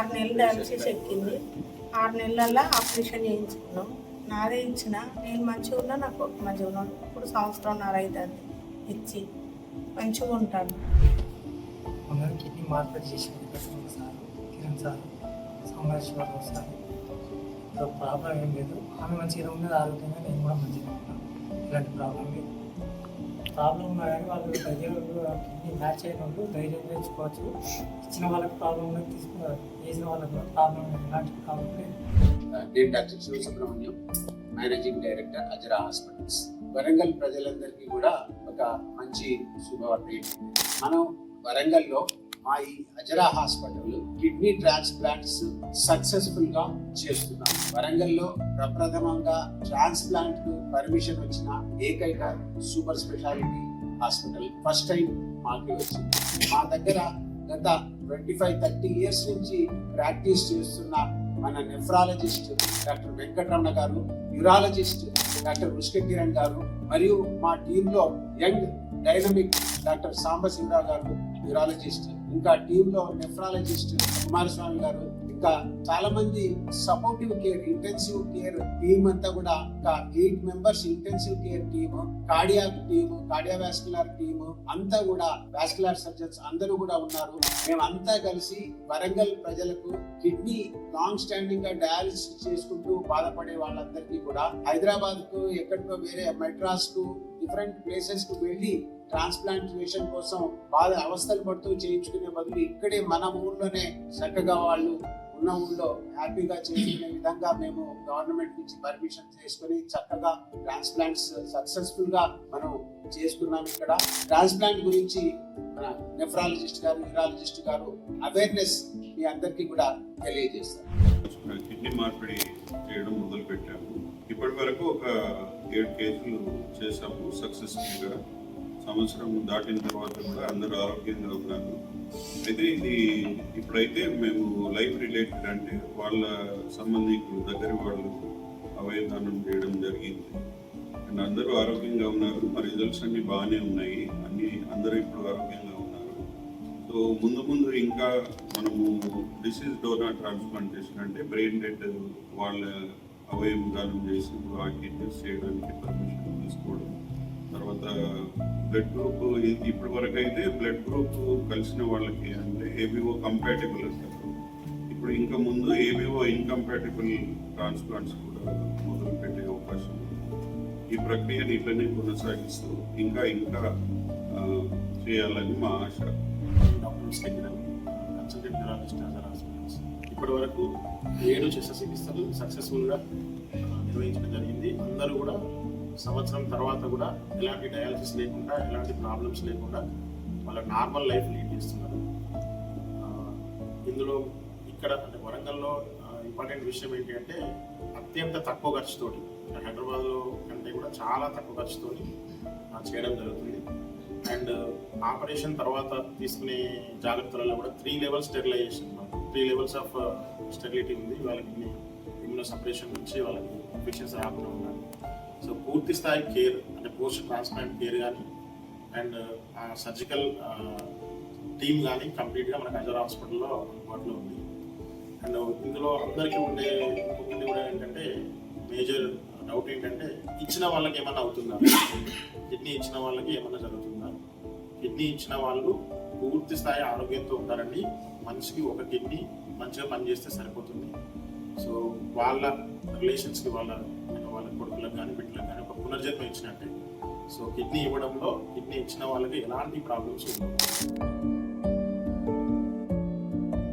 6 నెలలు డయాలసిస్ ఎక్కింది. 6 నెలల్లో ఆపరేషన్ చేయించుకున్నాం. నాదే ఇచ్చిన, నేను మంచిగా ఉన్నా, నా కొడుకు మంచిగా ఉన్నాడు. ఇప్పుడు 1.5 సంవత్సరం అవుతుంది ఇచ్చి, మంచిగా ఉంటాను. అందరూ కిడ్నీ మార్పిడి చేసింది sir, Kiran sir, Sambasivarao sir. Problem ఏం లేదు, ఆమె మంచిగా ఉన్నది, ఆరోగ్యంగా నేను కూడా మంచిగా ఉన్నాను. ఇలాంటి ప్రాబ్లం లేదు. ప్రాబ్లం ఉన్నా కానీ వాళ్ళు దగ్గర కిడ్నీ మ్యాచ్ అయిన వాళ్ళు ధైర్యం తెచ్చుకోవచ్చు. ఇచ్చిన వాళ్ళకి ప్రాబ్లం ఉన్నది తీసుకోవాలి, చేసిన వాళ్ళకి కూడా ప్రాబ్లం ఎలాంటి ప్రాబ్లం లేదు. నేను doctor Sivasubrahmanyam, managing director Azara hospitals. Warangal ప్రజలందరికీ కూడా ఒక మంచి శుభవార్త ఏంటంటే, మనం వరంగల్లో మా ఈ Ezra hospital kidney transplants successful గా చేస్తున్నాం. వరంగల్లో ప్రప్రథమంగా ట్రాన్స్ప్లాంట్ పర్మిషన్ వచ్చిన ఏకైక super speciality hospital first time మాకే వచ్చింది. మా దగ్గర గత 25-30 ఇయర్స్ నుంచి ప్రాక్టీస్ చేస్తున్న మన నెఫ్రాలజిస్ట్ డాక్టర్ వెంకటరమణ గారు, యూరాలజిస్ట్ డాక్టర్ ఉష్క కిరణ్ గారు, మరియు మా టీంలో యంగ్ డైనమిక్ డాక్టర్ సాంబశివరావు గారు యూరాలజిస్ట్, ఇంకా టీంలో నెఫ్రాలజిస్ట్ కుమారస్వామి గారు, ఇంకా చాలా మంది supportive care, intensive care team అంతా కూడా ఒక 8 members intensive care team, cardiac team, cardiovascular team అంతా కూడా, వాస్కులర్ సర్జన్స్ అందరూ కూడా ఉన్నారు. మేమంతా కలిసి వరంగల్ ప్రజలకు కిడ్నీ లాంగ్ స్టాండింగ్ గా డయాలిసిస్ చేసుకుంటూ బాధపడే వాళ్ళందరికీ కూడా హైదరాబాద్ కు, ఎక్కడికో వేరే మెడ్రాస్ కు, డిఫరెంట్ ప్లేసెస్ కు వెళ్ళి ట్రాన్స్ప్లాంటేషన్ కోసం బాగా అవస్థలు పడుతూ చేయించుకునే బదులు ఇక్కడే మన ఊళ్ళోనే చక్కగా వాళ్ళు ఉన్న ఊళ్ళో హ్యాపీగా చేసుకునే విధంగా మేము గవర్నమెంట్ నుంచి పర్మిషన్ తీసుకొని చక్కగా ట్రాన్స్ప్లాంట్స్ సక్సెస్ఫుల్ గా మనం చేసుకున్నాం. ఇక్కడ ట్రాన్స్ప్లాంట్ గురించి మన నెఫ్రాలజిస్ట్ గారు, యూరాలజిస్ట్ గారు అవేర్నెస్ మీ అందరికీ కూడా తెలియజేస్తారు. కిడ్నీ మార్పిడి చేయడం మొదలు పెట్టాము. ఇప్పటి వరకు ఒక 7 కేసులు చేసాము సక్సెస్ఫుల్ గా. సంవత్సరం దాటిన తర్వాత కూడా అందరూ ఆరోగ్యంగా ఉన్నారు. అయితే ఇది ఇప్పుడైతే మేము లైఫ్ రిలేటెడ్, అంటే వాళ్ళ సంబంధికులు, దగ్గర వాళ్ళు అవయదానం చేయడం జరిగింది. అండ్ అందరూ ఆరోగ్యంగా ఉన్నారు. మా రిజల్ట్స్ అన్ని బాగానే ఉన్నాయి. అందరూ ఇప్పుడు ఆరోగ్యంగా ఉన్నారు. సో ముందు ఇంకా మనము డిసీజ్ డోనర్ ట్రాన్స్ప్లాంటేషన్, అంటే బ్రెయిన్ డెడ్ వాళ్ళ అవయవం దానం చేసి ఆ కిడ్నీస్ చేయడానికి పర్మిషన్ తీసుకోవడం, తర్వాత బ్లడ్ గ్రూప్, ఇప్పటి వరకు అయితే బ్లడ్ గ్రూప్ కలిసిన వాళ్ళకి, అంటే ఏబీఓ కంపాటిబుల్ అంటారు. ఇప్పుడు ఇంకా ముందు ఏబీఓ ఇన్కంపాటిబుల్ ట్రాన్స్ప్లాంట్స్ కూడా మొదలు పెట్టే అవకాశం ఉంది. ఈ ప్రక్రియని ఇట్లనే కొనసాగిస్తూ ఇంకా చేయాలని మా ఆశ. కన్సల్టెంట్ న్యూరాలజిస్ట్ అజరా హాస్పిటల్స్ ఇప్పటి వరకు 7 శస్త్రచికిత్సలు సక్సెస్ఫుల్గా నిర్వహించడం జరిగింది. అందరూ కూడా సంవత్సరం తర్వాత కూడా ఎలాంటి డయాలసిస్ లేకుండా, ఎలాంటి ప్రాబ్లమ్స్ లేకుండా వాళ్ళ నార్మల్ లైఫ్ లీడ్ చేస్తున్నారు. ఇందులో ఇక్కడ అంటే వరంగల్లో ఇంపార్టెంట్ విషయం ఏంటి అంటే, అత్యంత తక్కువ ఖర్చుతోటి, హైదరాబాద్లో కంటే కూడా చాలా తక్కువ ఖర్చుతోటి చేయడం జరుగుతుంది. అండ్ ఆపరేషన్ తర్వాత తీసుకునే జాగ్రత్తలలో కూడా 3 levels sterilisation, 3 levels of sterility ఉంది. వాళ్ళకి ఇమ్యూనో సపరేషన్ నుంచి వాళ్ళకి ఇన్ఫెక్షన్స్ రాకుండా ఉండాలి. సో పూర్తి స్థాయి కేర్, అంటే పోస్ట్ ట్రాన్స్ప్లాంట్ కేర్ కానీ అండ్ సర్జికల్ టీమ్ కానీ కంప్లీట్గా మనకు అజరా హాస్పిటల్లో అందుబాటులో ఉంది. అండ్ ఇందులో అందరికీ ఉండే ఇంకొకటి కూడా ఏంటంటే, మేజర్ డౌట్ ఏంటంటే, ఇచ్చిన వాళ్ళకి ఏమన్నా అవుతుందా, కిడ్నీ ఇచ్చిన వాళ్ళకి ఏమన్నా జరుగుతుందా. కిడ్నీ ఇచ్చిన వాళ్ళు పూర్తి స్థాయి ఆరోగ్యంతో ఉంటారండి. మనిషికి ఒక కిడ్నీ మంచిగా పనిచేస్తే సరిపోతుంది. సో వాళ్ళ రిలేషన్స్కి, వాళ్ళ కొడుకులకు కానీ బిడ్డలకు కానీ ఒక పునర్జన్మ ఇచ్చినట్టే. సో కిడ్నీ ఇవ్వడంలో, కిడ్నీ ఇచ్చిన వాళ్ళకి ఎలాంటి ప్రాబ్లమ్స్ ఉండవు.